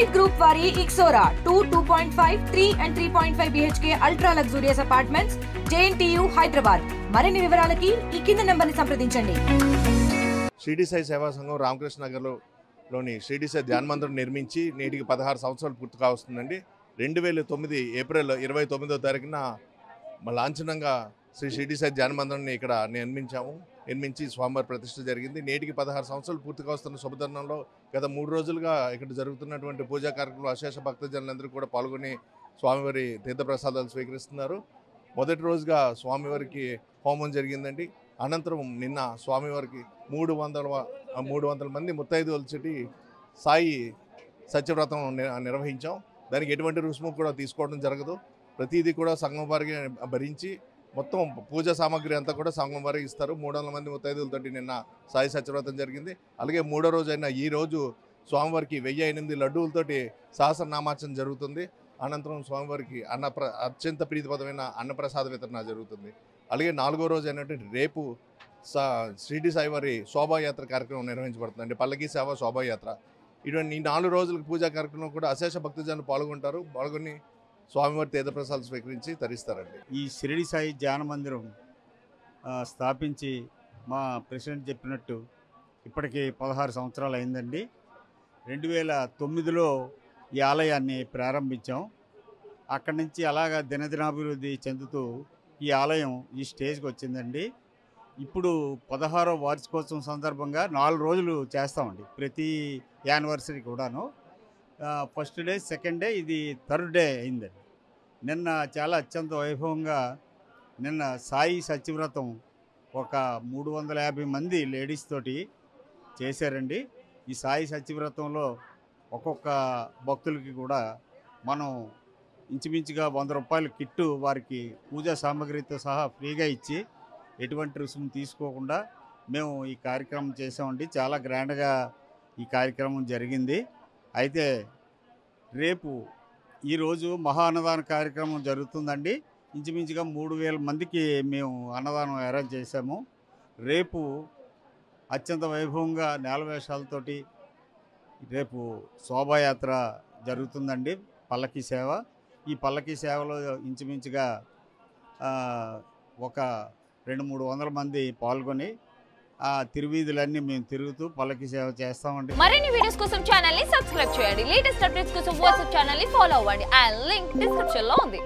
Elite Group వారి Ixora 2.5, 3 and 3.5 BHK ultra luxurious apartments JNTU Hyderabad. మరిన్ని వివరాలకి ఈ కింద నంబర్ని సంప్రదించండి. షిరిడి సాయి సేవా సంఘం రామకృష్ణ నగర్లోని షిరిడి సాయి ధ్యాన మందిరం నిర్మించి నేటికి 16 సంవత్సరాలు పూర్తి కావస్తుందండి. 2009 ఏప్రిల్ 29వ తారీఖున లాంఛనంగా శ్రీ షిరిడి సాయి ధ్యాన మందిరాన్ని ఇక్కడ నిర్మించి స్వామివారి ప్రతిష్ఠ జరిగింది. నేటికి 16 సంవత్సరాలు పూర్తిగా వస్తున్న శుభతరుణంలో గత 3 రోజులుగా ఇక్కడ జరుగుతున్నటువంటి పూజా కార్యక్రమంలో అశేష భక్తజనులందరూ కూడా పాల్గొని స్వామివారి తీర్థప్రసాదాలు స్వీకరిస్తున్నారు. మొదటి రోజుగా స్వామివారికి హోమం జరిగిందండి. అనంతరం నిన్న స్వామివారికి 300 మంది ముత్తైదువులతోటి సాయి సత్యవ్రతం నిర్వహించాం. దానికి ఎటువంటి రుసుము కూడా తీసుకోవడం జరగదు. ప్రతిదీ కూడా సంఘం వారికి భరించి మొత్తం పూజా సామాగ్రి అంతా కూడా సంఘం వారికి ఇస్తారు. 300 మంది ముత్తైదువులతోటి నిన్న సాయి సత్యవ్రతం జరిగింది. అలాగే 3వ రోజు అయిన ఈరోజు స్వామివారికి 1008 లడ్డూలతోటి సహస్రనామార్చన జరుగుతుంది. అనంతరం స్వామివారికి అత్యంత ప్రీతిపదమైన అన్నప్రసాద వితరణ జరుగుతుంది. అలాగే 4వ రోజు అయినటువంటి రేపు షిరిడి సాయి వారి శోభాయాత్ర కార్యక్రమం నిర్వహించబడుతుందండి. పల్లకీ సేవ శోభాయాత్ర. ఇటువంటి 4 రోజులకు పూజా కార్యక్రమం కూడా అశేష భక్తజనులు పాల్గొని స్వామివారి తీర్థప్రసాదాలు స్వీకరించి తరిస్తారండి. ఈ షిరిడి సాయి ధ్యాన మందిరం స్థాపించి మా ప్రెసిడెంట్ చెప్పినట్టు ఇప్పటికి 16 సంవత్సరాలు అయిందండి. 2009లో ఈ ఆలయాన్ని ప్రారంభించాం. అక్కడి నుంచి అలాగా దినదినాభివృద్ధి చెందుతూ ఈ ఆలయం ఈ స్టేజ్కి వచ్చిందండి. ఇప్పుడు 16వ వార్షికోత్సవం సందర్భంగా 4 రోజులు చేస్తామండి. ప్రతి యానివర్సరీ కూడాను. ఫస్ట్ డే, సెకండ్ డే, ఇది థర్డ్ డే అయిందండి. నిన్న చాలా అత్యంత వైభవంగా నిన్న సాయి సత్యవ్రతం ఒక 350 మంది లేడీస్ తోటి చేశారండి. ఈ సాయి సత్యవ్రతంలో ఒక్కొక్క భక్తులకి కూడా మనం ఇంచుమించుగా 100 రూపాయల కిట్టు వారికి పూజా సామాగ్రితో సహా ఫ్రీగా ఇచ్చి ఎటువంటి రుసుము తీసుకోకుండా మేము ఈ కార్యక్రమం చేసామండి. చాలా గ్రాండ్గా ఈ కార్యక్రమం జరిగింది. అయితే రేపు ఈరోజు మహా అన్నదాన కార్యక్రమం జరుగుతుందండి. ఇంచుమించుగా 3000 మందికి మేము అన్నదానం అరేంజ్ చేశాము. రేపు అత్యంత వైభవంగా నేలవేషాలతోటి రేపు శోభాయాత్ర జరుగుతుందండి. పల్లకీ సేవ. ఈ పల్లకీ సేవలో ఇంచుమించుగా ఒక 200-300 మంది పాల్గొని ఆ తిరువీధులన్నీ మేము తిరుగుతూ పల్లకీ సేవ చేస్తామండి. మరిన్ని వీడియోస్ కోసం ఛానల్ ని సబ్స్క్రైబ్ చేయండి. లేటెస్ట్ అప్డేట్స్ కోసం వాట్సాప్ ఛానల్ ని ఫాలో అవ్వండి. ఆ లింక్ డిస్క్రిప్షన్ లో ఉంది.